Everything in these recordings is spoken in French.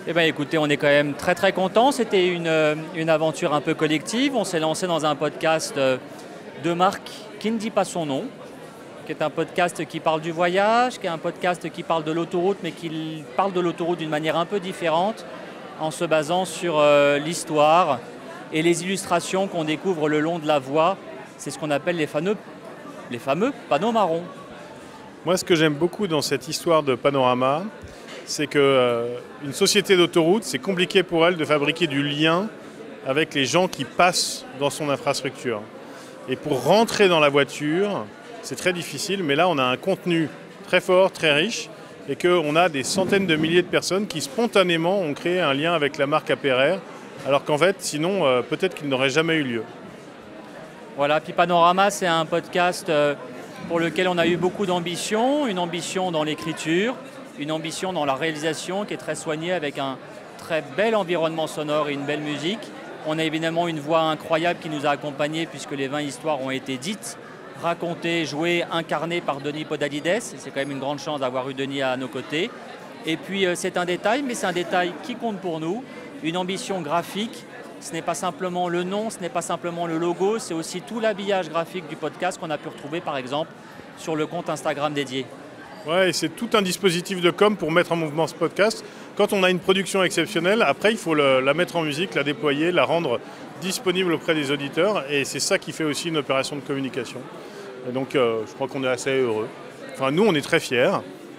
Eh bien écoutez, on est quand même très très contents. C'était une aventure un peu collective. On s'est lancé dans un podcast de marque qui ne dit pas son nom, qui est un podcast qui parle du voyage, qui est un podcast qui parle de l'autoroute, mais qui parle de l'autoroute d'une manière un peu différente, en se basant sur l'histoire et les illustrations qu'on découvre le long de la voie. C'est ce qu'on appelle les fameux panneaux marrons. Moi, ce que j'aime beaucoup dans cette histoire de panorama, c'est qu'une société d'autoroute, c'est compliqué pour elle de fabriquer du lien avec les gens qui passent dans son infrastructure. Et pour rentrer dans la voiture, c'est très difficile, mais là, on a un contenu très fort, très riche, et qu'on a des centaines de milliers de personnes qui spontanément ont créé un lien avec la marque APRR, alors qu'en fait, sinon, peut-être qu'il n'aurait jamais eu lieu. Voilà, puis Panorama, c'est un podcast pour lequel on a eu beaucoup d'ambition, une ambition dans l'écriture, une ambition dans la réalisation qui est très soignée avec un très bel environnement sonore et une belle musique. On a évidemment une voix incroyable qui nous a accompagnés puisque les 20 histoires ont été dites, racontées, jouées, incarnées par Denis Podalides. C'est quand même une grande chance d'avoir eu Denis à nos côtés. Et puis c'est un détail, mais c'est un détail qui compte pour nous, une ambition graphique. Ce n'est pas simplement le nom, ce n'est pas simplement le logo, c'est aussi tout l'habillage graphique du podcast qu'on a pu retrouver par exemple sur le compte Instagram dédié. Ouais, et c'est tout un dispositif de com pour mettre en mouvement ce podcast. Quand on a une production exceptionnelle, après il faut la mettre en musique, la déployer, la rendre disponible auprès des auditeurs. Et c'est ça qui fait aussi une opération de communication. Et donc je crois qu'on est assez heureux. Enfin nous on est très fiers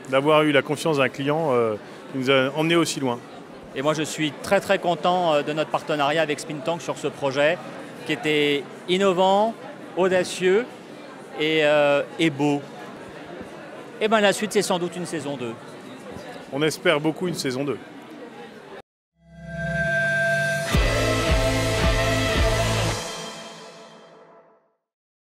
d'avoir eu la confiance d'un client qui nous a emmenés aussi loin. Et moi je suis très très content de notre partenariat avec Spintank sur ce projet qui était innovant, audacieux et beau. Et bien la suite c'est sans doute une saison 2. On espère beaucoup une saison 2.